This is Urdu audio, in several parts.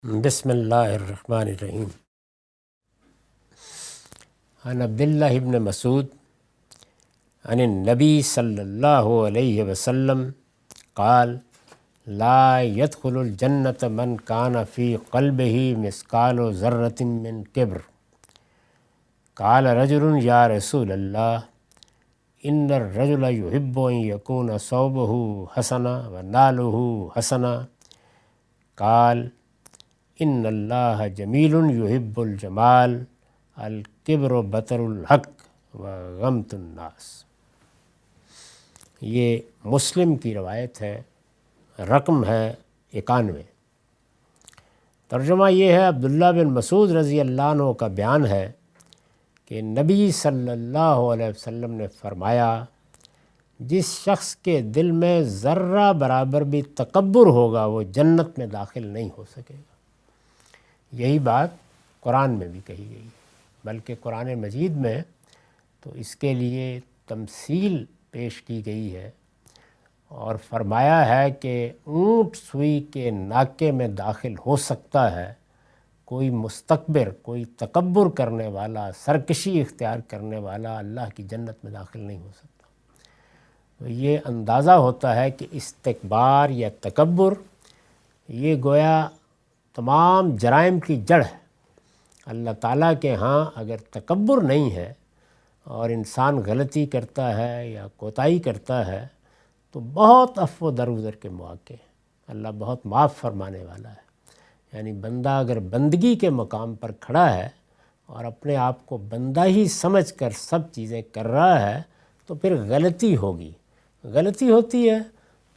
بسم اللہ الرحمن الرحیم۔ عن عبداللہ بن مسعود عن النبی صلی اللہ علیہ وسلم قال لا يدخل الجنت من کان فی قلبہ مثقال ذرۃ من کبر۔ قال رجل یا رسول اللہ ان الرجل يحب ان يكون ثوبه حسنا ونالہ حسنا۔ قال ان اللہ جمیل یحب الجمال الکبر بطر الحق وغمط الناس۔ یہ مسلم کی روایت ہے، رقم ہے 91۔ ترجمہ یہ ہے، عبداللہ بن مسعود رضی اللہ عنہ کا بیان ہے کہ نبی صلی اللہ علیہ وسلم نے فرمایا، جس شخص کے دل میں ذرہ برابر بھی تکبر ہوگا وہ جنت میں داخل نہیں ہو سکے گا۔ یہی بات قرآن میں بھی کہی گئی ہے، بلکہ قرآن مجید میں تو اس کے لیے تمثیل پیش کی گئی ہے اور فرمایا ہے کہ اونٹ سوئی کے ناکے میں داخل ہو سکتا ہے، کوئی مستکبر، کوئی تکبر کرنے والا، سرکشی اختیار کرنے والا اللہ کی جنت میں داخل نہیں ہو سکتا۔ تو یہ اندازہ ہوتا ہے کہ استکبار یا تکبر یہ گویا تمام جرائم کی جڑ ہے۔ اللہ تعالیٰ کے ہاں اگر تکبر نہیں ہے اور انسان غلطی کرتا ہے یا کوتاہی کرتا ہے تو بہت عفو درگزر کے مواقع ہیں، اللہ بہت معاف فرمانے والا ہے۔ یعنی بندہ اگر بندگی کے مقام پر کھڑا ہے اور اپنے آپ کو بندہ ہی سمجھ کر سب چیزیں کر رہا ہے تو پھر غلطی ہوگی، غلطی ہوتی ہے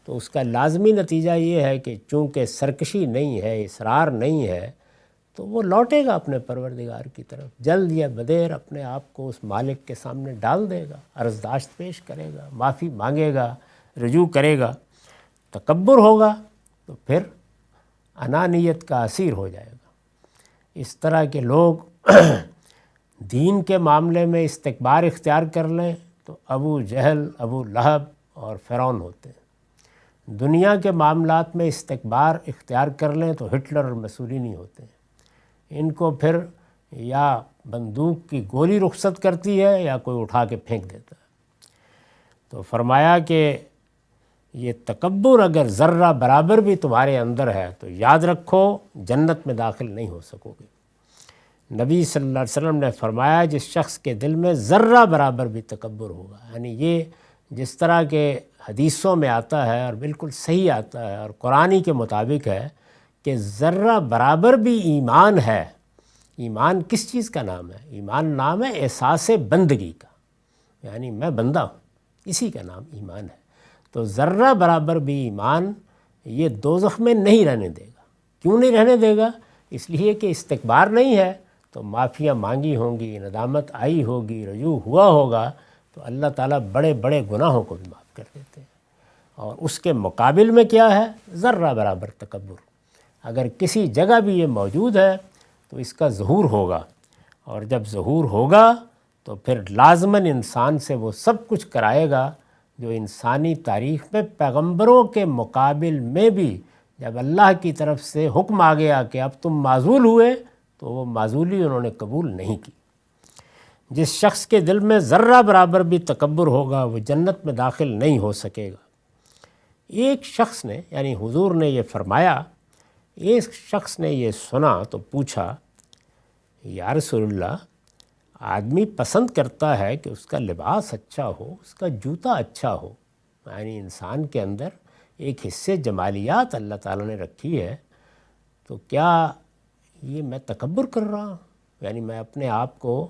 تو اس کا لازمی نتیجہ یہ ہے کہ چونکہ سرکشی نہیں ہے، اصرار نہیں ہے، تو وہ لوٹے گا اپنے پروردگار کی طرف، جلد یا بدیر اپنے آپ کو اس مالک کے سامنے ڈال دے گا، عرضداشت پیش کرے گا، معافی مانگے گا، رجوع کرے گا۔ تکبر ہوگا تو پھر انانیت کا اسیر ہو جائے گا۔ اس طرح کے لوگ دین کے معاملے میں استکبار اختیار کر لیں تو ابو جہل، ابو لہب اور فرعون ہوتے ہیں۔ دنیا کے معاملات میں استکبار اختیار کر لیں تو ہٹلر اور مسولینی ہوتے ہیں۔ ان کو پھر یا بندوق کی گولی رخصت کرتی ہے یا کوئی اٹھا کے پھینک دیتا ہے۔ تو فرمایا کہ یہ تکبر اگر ذرہ برابر بھی تمہارے اندر ہے تو یاد رکھو جنت میں داخل نہیں ہو سکو گے۔ نبی صلی اللہ علیہ وسلم نے فرمایا، جس شخص کے دل میں ذرہ برابر بھی تکبر ہوگا، یعنی یہ جس طرح کے حدیثوں میں آتا ہے اور بالکل صحیح آتا ہے اور قرآنی کے مطابق ہے کہ ذرہ برابر بھی ایمان ہے۔ ایمان کس چیز کا نام ہے؟ ایمان نام ہے احساس بندگی کا، یعنی میں بندہ ہوں، اسی کا نام ایمان ہے۔ تو ذرہ برابر بھی ایمان یہ دوزخ میں نہیں رہنے دے گا۔ کیوں نہیں رہنے دے گا؟ اس لیے کہ استکبار نہیں ہے تو معافیاں مانگی ہوں گی، ندامت آئی ہوگی، رجوع ہوا ہوگا، تو اللہ تعالیٰ بڑے بڑے گناہوں کو بھی معاف کر دیتے ہیں۔ اور اس کے مقابل میں کیا ہے؟ ذرہ برابر تکبر۔ اگر کسی جگہ بھی یہ موجود ہے تو اس کا ظہور ہوگا، اور جب ظہور ہوگا تو پھر لازماً انسان سے وہ سب کچھ کرائے گا جو انسانی تاریخ میں پیغمبروں کے مقابل میں بھی جب اللہ کی طرف سے حکم آ گیا کہ اب تم معزول ہوئے تو وہ معزولی انہوں نے قبول نہیں کی۔ جس شخص کے دل میں ذرہ برابر بھی تکبر ہوگا وہ جنت میں داخل نہیں ہو سکے گا۔ ایک شخص نے، یعنی حضور نے یہ فرمایا، ایک شخص نے یہ سنا تو پوچھا، یا رسول اللہ، آدمی پسند کرتا ہے کہ اس کا لباس اچھا ہو، اس کا جوتا اچھا ہو، یعنی انسان کے اندر ایک حصے جمالیات اللہ تعالیٰ نے رکھی ہے، تو کیا یہ میں تکبر کر رہا ہوں؟ یعنی میں اپنے آپ کو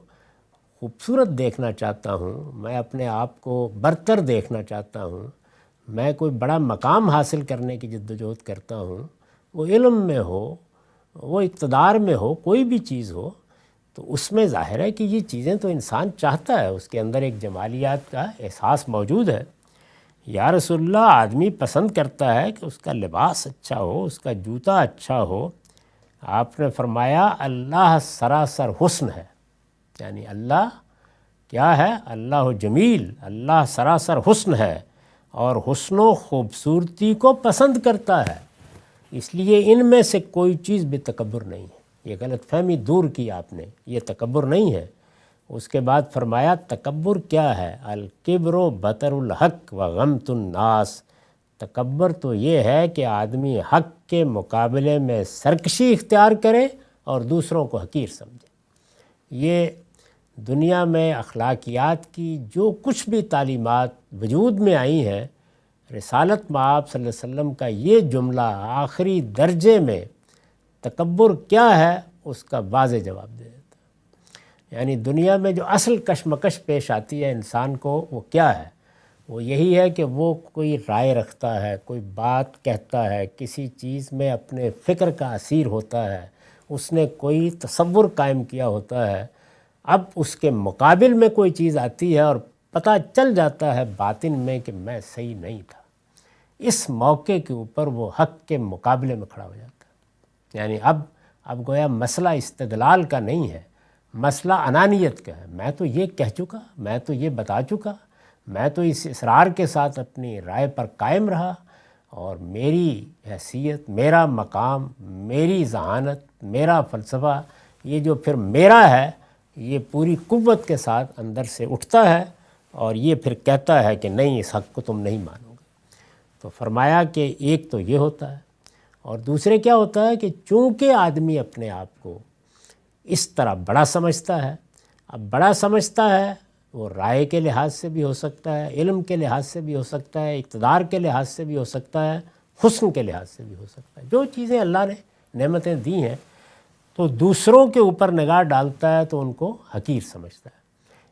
خوبصورت دیکھنا چاہتا ہوں، میں اپنے آپ کو برتر دیکھنا چاہتا ہوں، میں کوئی بڑا مقام حاصل کرنے کی جدوجہد کرتا ہوں، وہ علم میں ہو، وہ اقتدار میں ہو، کوئی بھی چیز ہو، تو اس میں ظاہر ہے کہ یہ چیزیں تو انسان چاہتا ہے، اس کے اندر ایک جمالیات کا احساس موجود ہے۔ یا رسول اللہ، آدمی پسند کرتا ہے کہ اس کا لباس اچھا ہو، اس کا جوتا اچھا ہو۔ آپ نے فرمایا، اللہ سراسر حسن ہے، یعنی اللہ کیا ہے؟ اللہ جمیل، اللہ سراسر حسن ہے اور حسن و خوبصورتی کو پسند کرتا ہے۔ اس لیے ان میں سے کوئی چیز بھی تکبر نہیں ہے، یہ غلط فہمی دور کی آپ نے، یہ تکبر نہیں ہے۔ اس کے بعد فرمایا تکبر کیا ہے؟ الکبر و بطر الحق و غمت الناس، تکبر تو یہ ہے کہ آدمی حق کے مقابلے میں سرکشی اختیار کرے اور دوسروں کو حقیر سمجھے۔ یہ دنیا میں اخلاقیات کی جو کچھ بھی تعلیمات وجود میں آئی ہیں، رسالت مآب صلی اللہ علیہ وسلم کا یہ جملہ آخری درجے میں تکبر کیا ہے اس کا واضح جواب دے دیتا ہے۔ یعنی دنیا میں جو اصل کشمکش پیش آتی ہے انسان کو، وہ کیا ہے؟ وہ یہی ہے کہ وہ کوئی رائے رکھتا ہے، کوئی بات کہتا ہے، کسی چیز میں اپنے فکر کا اسیر ہوتا ہے، اس نے کوئی تصور قائم کیا ہوتا ہے، اب اس کے مقابل میں کوئی چیز آتی ہے اور پتہ چل جاتا ہے باطن میں کہ میں صحیح نہیں تھا، اس موقع کے اوپر وہ حق کے مقابلے میں کھڑا ہو جاتا ہے۔ یعنی اب گویا مسئلہ استدلال کا نہیں ہے، مسئلہ انانیت کا ہے۔ میں تو یہ کہہ چکا، میں تو یہ بتا چکا، میں تو اس اصرار کے ساتھ اپنی رائے پر قائم رہا، اور میری حیثیت، میرا مقام، میری ذہانت، میرا فلسفہ، یہ جو پھر میرا ہے، یہ پوری قوت کے ساتھ اندر سے اٹھتا ہے اور یہ پھر کہتا ہے کہ نہیں، اس حق کو تم نہیں مانو گے۔ تو فرمایا کہ ایک تو یہ ہوتا ہے، اور دوسرے کیا ہوتا ہے کہ چونکہ آدمی اپنے آپ کو اس طرح بڑا سمجھتا ہے، اب بڑا سمجھتا ہے وہ رائے کے لحاظ سے بھی ہو سکتا ہے، علم کے لحاظ سے بھی ہو سکتا ہے، اقتدار کے لحاظ سے بھی ہو سکتا ہے، حسن کے لحاظ سے بھی ہو سکتا ہے، جو چیزیں اللہ نے نعمتیں دی ہیں، تو دوسروں کے اوپر نگاہ ڈالتا ہے تو ان کو حقیر سمجھتا ہے۔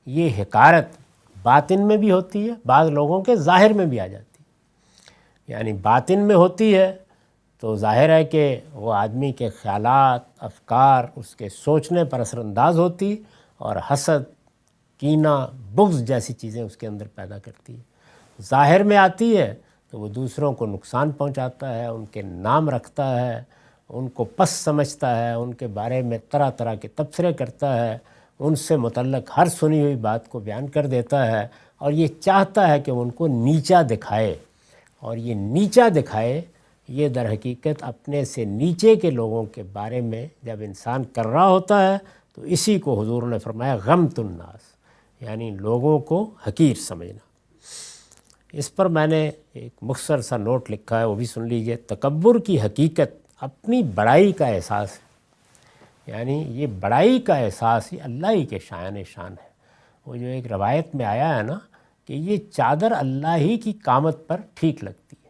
یہ حقارت باطن میں بھی ہوتی ہے، بعض لوگوں کے ظاہر میں بھی آ جاتی ہے۔ یعنی باطن میں ہوتی ہے تو ظاہر ہے کہ وہ آدمی کے خیالات، افکار، اس کے سوچنے پر اثر انداز ہوتی، اور حسد، کینہ، بغض جیسی چیزیں اس کے اندر پیدا کرتی ہے۔ ظاہر میں آتی ہے تو وہ دوسروں کو نقصان پہنچاتا ہے، ان کے نام رکھتا ہے، ان کو پست سمجھتا ہے، ان کے بارے میں طرح طرح کے تبصرے کرتا ہے، ان سے متعلق ہر سنی ہوئی بات کو بیان کر دیتا ہے، اور یہ چاہتا ہے کہ ان کو نیچا دکھائے، اور یہ نیچا دکھائے، یہ در حقیقت اپنے سے نیچے کے لوگوں کے بارے میں جب انسان کر رہا ہوتا ہے تو اسی کو حضور نے فرمایا غمت الناس، یعنی لوگوں کو حقیر سمجھنا۔ اس پر میں نے ایک مختصر سا نوٹ لکھا ہے، وہ بھی سن لیجئے۔ تکبر کی حقیقت اپنی بڑائی کا احساس ہے، یعنی یہ بڑائی کا احساس ہی اللہ ہی کے شان ہے۔ وہ جو ایک روایت میں آیا ہے نا کہ یہ چادر اللہ ہی کی قامت پر ٹھیک لگتی ہے،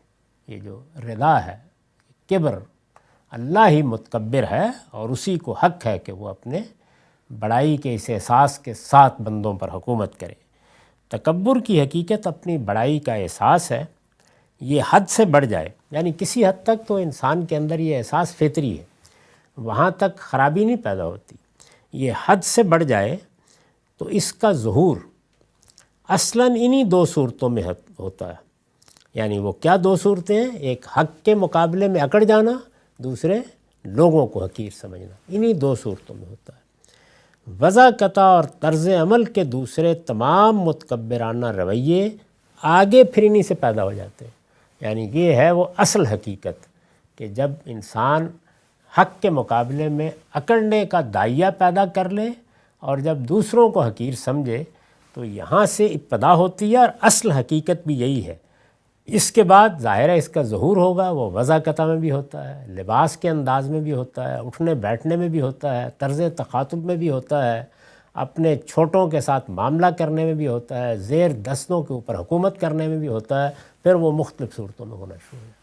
یہ جو رضا ہے، کبر، اللہ ہی متکبر ہے، اور اسی کو حق ہے کہ وہ اپنے بڑائی کے اس احساس کے ساتھ بندوں پر حکومت کرے۔ تکبر کی حقیقت اپنی بڑائی کا احساس ہے، یہ حد سے بڑھ جائے، یعنی کسی حد تک تو انسان کے اندر یہ احساس فطری ہے، وہاں تک خرابی نہیں پیدا ہوتی، یہ حد سے بڑھ جائے تو اس کا ظہور اصلاً انہی دو صورتوں میں ہوتا ہے۔ یعنی وہ کیا دو صورتیں ہیں؟ ایک حق کے مقابلے میں اکڑ جانا، دوسرے لوگوں کو حقیر سمجھنا، انہی دو صورتوں میں ہوتا ہے۔ وضاقتہ اور طرز عمل کے دوسرے تمام متکبرانہ رویے آگے پھر انہی سے پیدا ہو جاتے ہیں۔ یعنی یہ ہے وہ اصل حقیقت کہ جب انسان حق کے مقابلے میں اکڑنے کا داعیہ پیدا کر لے اور جب دوسروں کو حقیر سمجھے تو یہاں سے ابتدا ہوتی ہے، اور اصل حقیقت بھی یہی ہے۔ اس کے بعد ظاہر ہے اس کا ظہور ہوگا، وہ وضاقتہ میں بھی ہوتا ہے، لباس کے انداز میں بھی ہوتا ہے، اٹھنے بیٹھنے میں بھی ہوتا ہے، طرز تخاطب میں بھی ہوتا ہے، اپنے چھوٹوں کے ساتھ معاملہ کرنے میں بھی ہوتا ہے، زیر دستوں کے اوپر حکومت کرنے میں بھی ہوتا ہے، پھر وہ مختلف صورتوں میں ہونا شروع ہے۔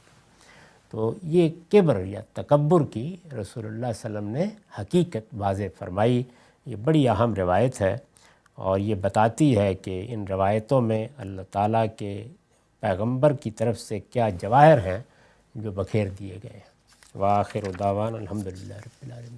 تو یہ کبر یا تکبر کی رسول اللہ صلی اللہ علیہ وسلم نے حقیقت واضح فرمائی۔ یہ بڑی اہم روایت ہے، اور یہ بتاتی ہے کہ ان روایتوں میں اللہ تعالیٰ کے پیغمبر کی طرف سے کیا جواہر ہیں جو بکھیر دیے گئے ہیں۔ وآخر دعوانا الحمدللہ رب العالمین۔